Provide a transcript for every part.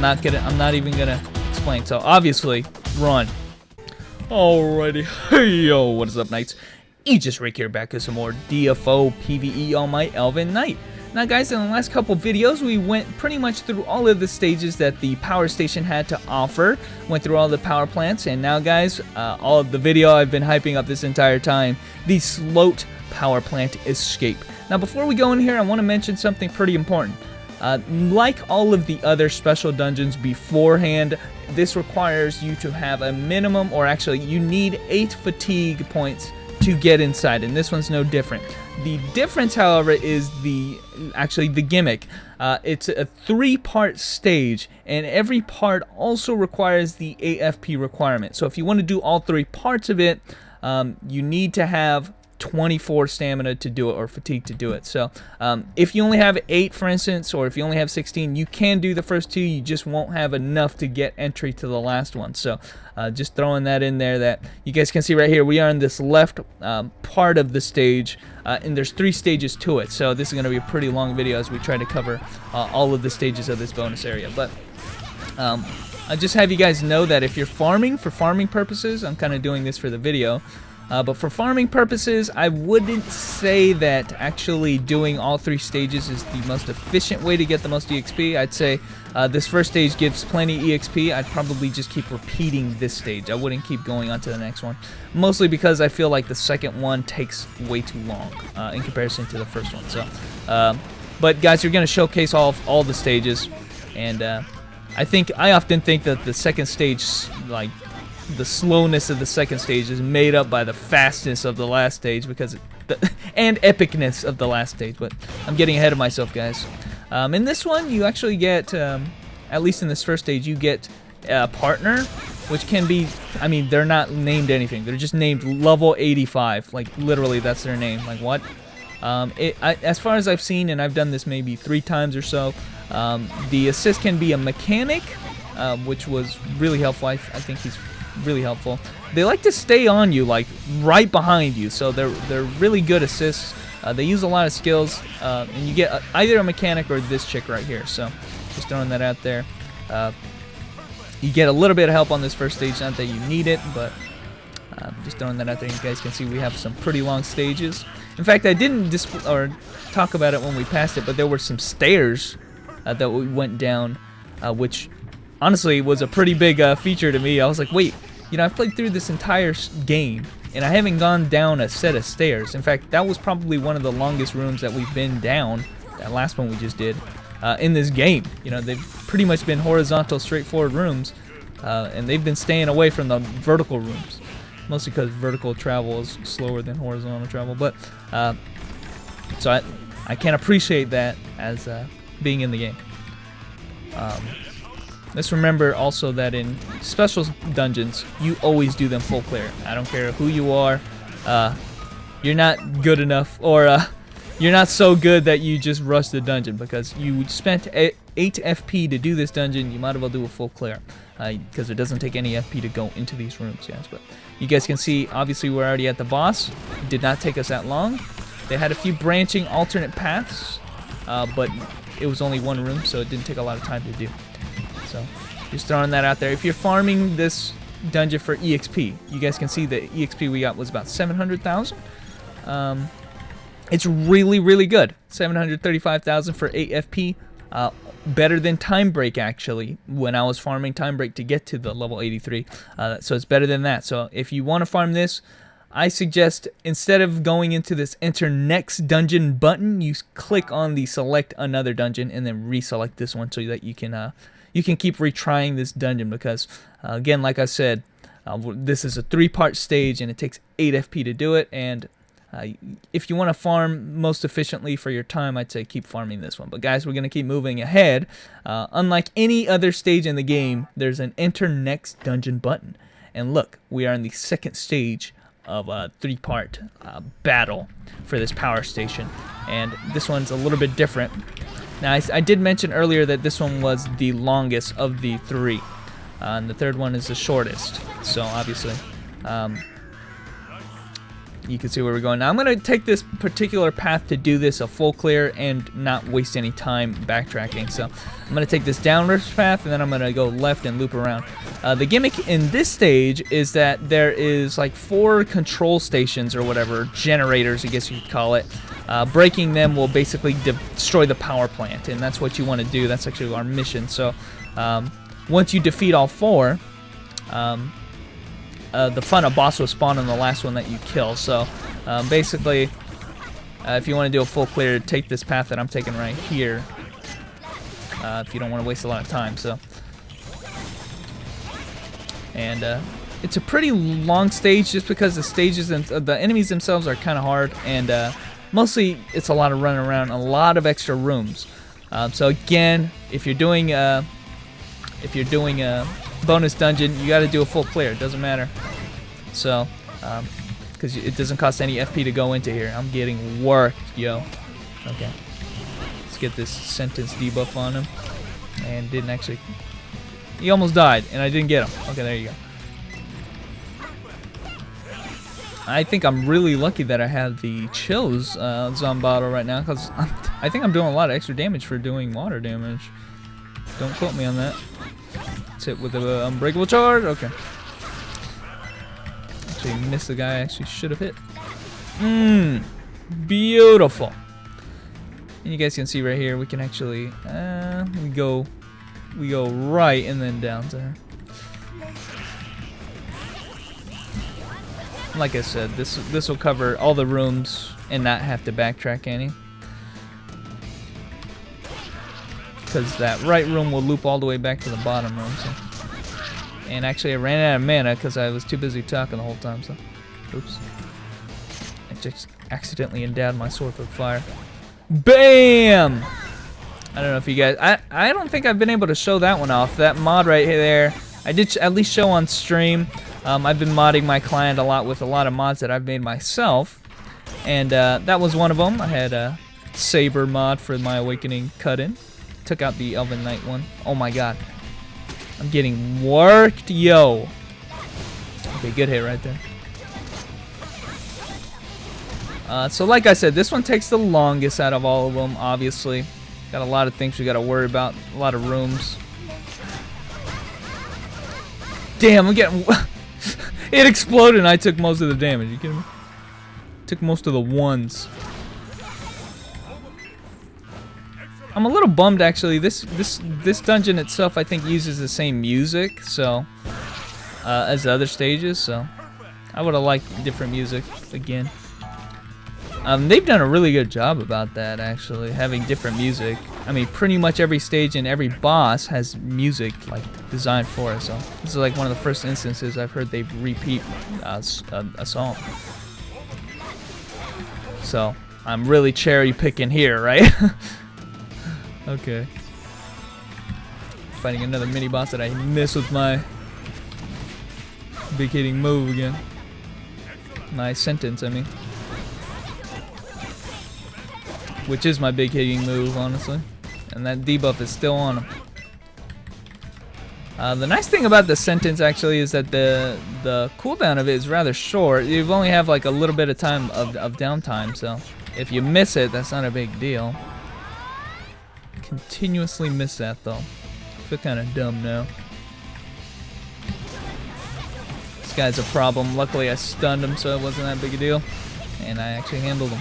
I'm not even gonna explain. So obviously, run. Alrighty, hey yo, what is up, knights? Aegis Rick here, back with some more DFO PvE on my Elven Knight. Now guys, in the last couple videos we went pretty much through all of the stages that the power station had to offer, went through all the power plants, and now guys, all of the video I've been hyping up this entire time, the Slote power plant escape. Now before we go in here, I want to mention something pretty important. Like all of the other special dungeons beforehand, this requires you to have a minimum, or actually you need 8 fatigue points to get inside, and this one's no different. The difference, however, is the gimmick. It's a 3-part stage, and every part also requires the AFP requirement. So if you want to do all 3 parts of it, you need to have 24 stamina to do it, or fatigue to do it. So if you only have 8, for instance, or if you only have 16, you can do the first 2. You just won't have enough to get entry to the last one. So just throwing that in there, that you guys can see right here, we are in this left part of the stage, and there's 3 stages to it. So this is going to be a pretty long video as we try to cover all of the stages of this bonus area. But I just have you guys know that if you're farming for farming purposes, I'm kind of doing this for the video. But for farming purposes, I wouldn't say that actually doing all 3 stages is the most efficient way to get the most EXP. I'd say this first stage gives plenty EXP. I'd probably just keep repeating this stage. I wouldn't keep going on to the next one. Mostly because I feel like the second one takes way too long in comparison to the first one. So, but guys, you're going to showcase all the stages. And I often think that the second stage, like, the slowness of the second stage is made up by the fastness of the last stage, because and epicness of the last stage. But I'm getting ahead of myself, guys. In this one, you actually get, at least in this first stage, you get a partner, which can be, I mean, they're not named anything. They're just named level 85. Like, literally, that's their name. Like, what? As far as I've seen, and I've done this maybe 3 times or so, the assist can be a mechanic, which was really helpful. I think he's really helpful. They like to stay on you, like right behind you, so they're really good assists. They use a lot of skills, and you get either a mechanic or this chick right here. So just throwing that out there. You get a little bit of help on this first stage, not that you need it, but just throwing that out there. You guys can see we have some pretty long stages. In fact, I didn't talk about it when we passed it, but there were some stairs that we went down, which honestly was a pretty big feature to me. I was like, wait, you know, I've played through this entire game and I haven't gone down a set of stairs. In fact, that was probably one of the longest rooms that we've been down, that last one we just did, in this game. You know, they've pretty much been horizontal, straightforward rooms, and they've been staying away from the vertical rooms, mostly because vertical travel is slower than horizontal travel. But so I can appreciate that as being in the game. Let's remember also that in special dungeons, you always do them full clear. I don't care who you are. You're not good enough, or you're not so good that you just rush the dungeon, because you spent 8 FP to do this dungeon. You might as well do a full clear, because it doesn't take any FP to go into these rooms, guys. But you guys can see, obviously, we're already at the boss. It did not take us that long. They had a few branching alternate paths, but it was only 1 room, so it didn't take a lot of time to do. So just throwing that out there. If you're farming this dungeon for EXP, you guys can see the EXP we got was about 700,000. It's really, really good. 735,000 for 8 FP. Better than Time Break, actually, when I was farming Time Break to get to the level 83. So it's better than that. So if you want to farm this, I suggest, instead of going into this enter next dungeon button, you click on the select another dungeon and then reselect this one, so that you can keep retrying this dungeon, because again, like I said, this is a 3-part stage and it takes 8 FP to do it. And if you want to farm most efficiently for your time, I'd say keep farming this one. But guys, we're going to keep moving ahead. Unlike any other stage in the game, there's an enter next dungeon button. And look, we are in the second stage of a 3-part battle for this power station, and this one's a little bit different. Now, I did mention earlier that this one was the longest of the 3, and the third one is the shortest. So obviously, you can see where we're going. Now I'm going to take this particular path to do this a full clear and not waste any time backtracking. So I'm going to take this downwards path, and then I'm going to go left and loop around. The gimmick in this stage is that there is like 4 control stations or whatever, generators I guess you could call it. Breaking them will basically destroy the power plant, and that's what you want to do. That's actually our mission. So once you defeat all 4, the final boss will spawn on the last one that you kill. So basically, if you want to do a full clear, take this path that I'm taking right here. If you don't want to waste a lot of time. So, and it's a pretty long stage just because the stages and the enemies themselves are kind of hard, and mostly it's a lot of running around, a lot of extra rooms. So again, if you're doing a bonus dungeon, you got to do a full clear. It doesn't matter. So, because it doesn't cost any FP to go into here. I'm getting worked, yo. Okay. Let's get this sentence debuff on him. And didn't actually. He almost died, and I didn't get him. Okay, there you go. I think I'm really lucky that I have the chills Zombato right now, because I think I'm doing a lot of extra damage for doing water damage. Don't quote me on that. Let's hit with the unbreakable charge. Okay. Actually missed the guy I actually should have hit. Beautiful. And you guys can see right here, we can actually we go right and then down to her. Like I said, this will cover all the rooms and not have to backtrack any. Because that right room will loop all the way back to the bottom room. So. And actually I ran out of mana because I was too busy talking the whole time. So, oops. I just accidentally endowed my sword with fire. BAM! I don't know if you guys... I don't think I've been able to show that one off. That mod right there, I did at least show on stream. I've been modding my client a lot with a lot of mods that I've made myself. And that was one of them. I had a Saber mod for my Awakening cut-in. Took out the Elven Knight one. Oh my god. I'm getting worked, yo. Okay, good hit right there. So like I said, this one takes the longest out of all of them, obviously. Got a lot of things we got to worry about. A lot of rooms. Damn, I'm getting... It exploded and I took most of the damage. You kidding me? Took most of the ones. I'm a little bummed actually. This dungeon itself I think uses the same music as the other stages, so I would have liked different music again. They've done a really good job about that actually, having different music. I mean, pretty much every stage and every boss has music like designed for it. So this is like one of the first instances I've heard they repeat a song. So I'm really cherry picking here, right? Okay. Fighting another mini boss that I missed with my big hitting move again. My sentence, I mean. Which is my big hitting move, honestly. And that debuff is still on him. The nice thing about the sentence actually is that the cooldown of it is rather short. You only have like a little bit of time of downtime, so if you miss it, that's not a big deal. Continuously miss that though. I feel kind of dumb now. This guy's a problem. Luckily I stunned him, so it wasn't that big a deal. And I actually handled him.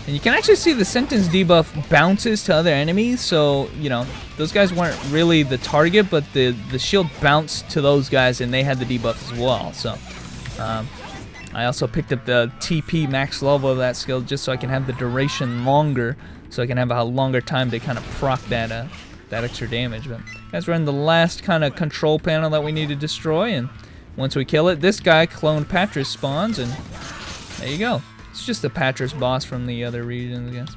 And you can actually see the sentence debuff bounces to other enemies, so, you know, those guys weren't really the target, but the shield bounced to those guys and they had the debuff as well. So, I also picked up the TP max level of that skill just so I can have the duration longer, so I can have a longer time to kind of proc that extra damage. But guys, we're in the last kind of control panel that we need to destroy, and once we kill it, this guy, cloned Patras, spawns, and there you go. It's just a Patras boss from the other regions, I guess.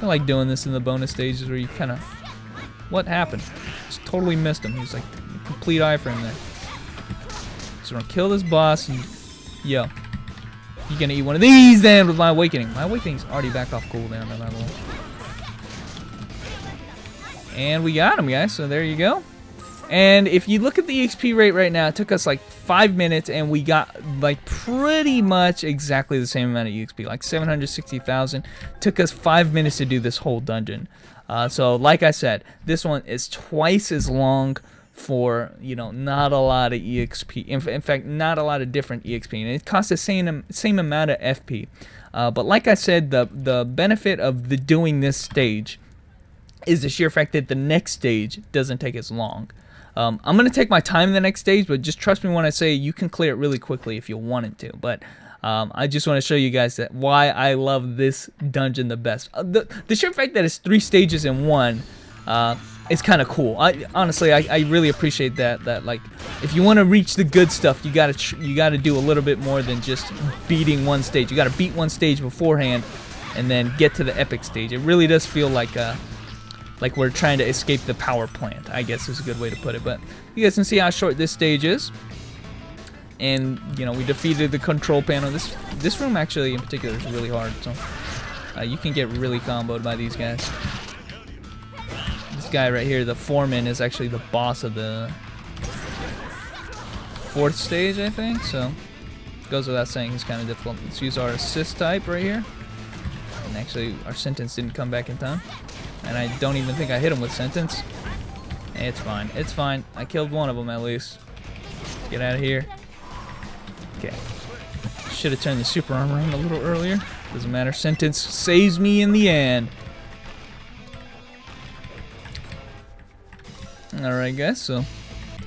I like doing this in the bonus stages where you kind of... What happened? Just totally missed him. He's like a complete iframe there. So we're gonna kill this boss, and yo, you're gonna eat one of these then with my Awakening. My Awakening's already back off cooldown, by the way. And we got him, guys, so there you go. And if you look at the EXP rate right now, it took us like 5 minutes, and we got like pretty much exactly the same amount of EXP, like 760,000. Took us 5 minutes to do this whole dungeon. So like I said, this one is twice as long for, you know, not a lot of EXP. In fact, not a lot of different EXP, and it costs the same amount of FP. But like I said, the benefit of doing this stage is the sheer fact that the next stage doesn't take as long. I'm going to take my time in the next stage, but just trust me when I say you can clear it really quickly if you wanted to. But I just want to show you guys that why I love this dungeon the best. The sheer fact that it's 3 stages in one is kind of cool. Honestly, I really appreciate that. That like, if you want to reach the good stuff, you gotta do a little bit more than just beating one stage. You gotta beat one stage beforehand, and then get to the epic stage. It really does feel like we're trying to escape the power plant, I guess is a good way to put it. But you guys can see how short this stage is. And, you know, we defeated the control panel. This room actually in particular is really hard. So you can get really comboed by these guys. This guy right here, the foreman, is actually the boss of the 4th stage, I think. So goes without saying, he's kind of difficult. Let's use our assist type right here. And actually, our sentence didn't come back in time. And I don't even think I hit him with sentence. It's fine. It's fine. I killed one of them at least. Get out of here. Okay. Should have turned the super armor on a little earlier. Doesn't matter. Sentence saves me in the end. Alright, guys. So,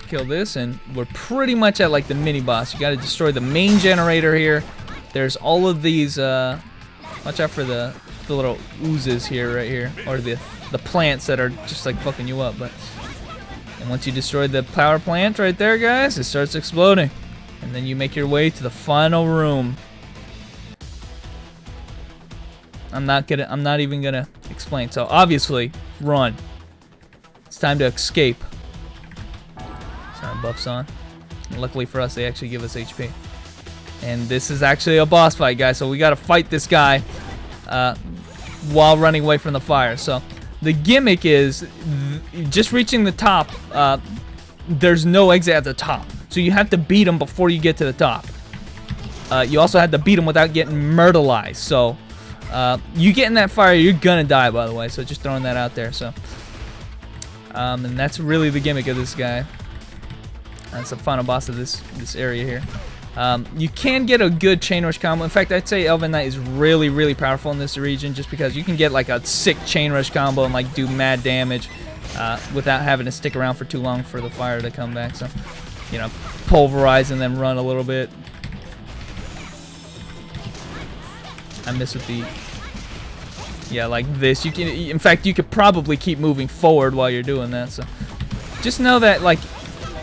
kill this. And we're pretty much at like the mini boss. You got to destroy the main generator here. There's all of these. Watch out for the little oozes here, right here, or the plants that are just like fucking you up. But and once you destroy the power plant right there, guys, it starts exploding, and then you make your way to the final room. I'm not even gonna explain. So obviously, run. It's time to escape. So our buffs on. And luckily for us, they actually give us HP. And this is actually a boss fight, guys. So we gotta fight this guy while running away from the fire. So the gimmick is just reaching the top. There's no exit at the top, so you have to beat him before you get to the top. You also have to beat him without getting myrtleized. So you get in that fire, you're gonna die, by the way. So just throwing that out there. So and that's really the gimmick of this guy. That's the final boss of this area here. You can get a good chain rush combo. In fact, I'd say Elven Knight is really, really powerful in this region, just because you can get like a sick chain rush combo and like do mad damage without having to stick around for too long for the fire to come back. So, you know, pulverize and then run a little bit. I miss with the, yeah, like this. You can, in fact, you could probably keep moving forward while you're doing that. So, just know that like,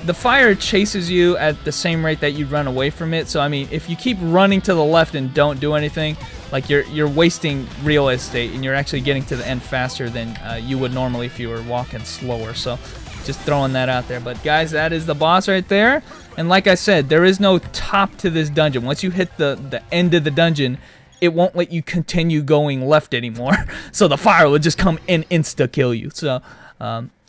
the fire chases you at the same rate that you run away from it. So I mean, if you keep running to the left and don't do anything, like you're wasting real estate, and you're actually getting to the end faster than you would normally if you were walking slower. So just throwing that out there. But guys, that is the boss right there. And like I said, there is no top to this dungeon. Once you hit the end of the dungeon, it won't let you continue going left anymore. So the fire will just come and insta kill you. So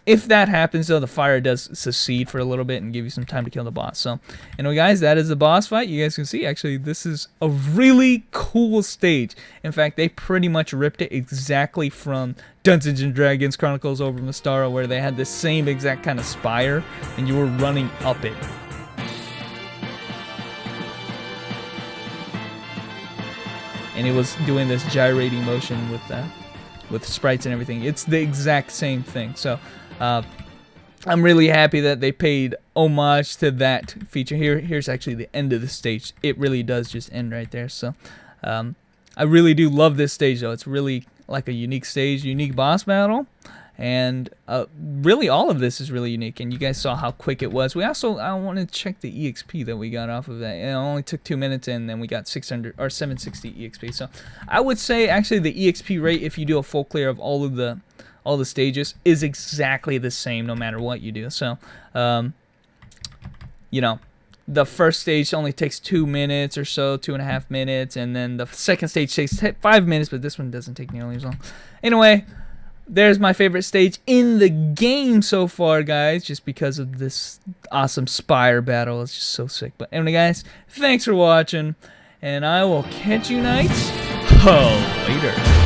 if that happens, though, the fire does secede for a little bit and give you some time to kill the boss. So, anyway, guys, that is the boss fight. You guys can see, actually, this is a really cool stage. In fact, they pretty much ripped it exactly from Dungeons & Dragons Chronicles over Mystara, where they had the same exact kind of spire, and you were running up it. And it was doing this gyrating motion with sprites and everything. It's the exact same thing. So, I'm really happy that they paid homage to that feature. Here's actually the end of the stage. It really does just end right there. So I really do love this stage, though. It's really like a unique stage, unique boss battle, and really all of this is really unique. And you guys saw how quick it was. I want to check the EXP that we got off of that. It only took 2 minutes, and then we got 600 or 760 EXP. So I would say actually the EXP rate, if you do a full clear of all the stages, is exactly the same no matter what you do. So, you know, the first stage only takes 2 minutes or so, 2.5 minutes, and then the second stage takes 5 minutes, but this one doesn't take nearly as long. Anyway, there's my favorite stage in the game so far, guys, just because of this awesome spire battle. It's just so sick. But anyway, guys, thanks for watching, and I will catch you knights later.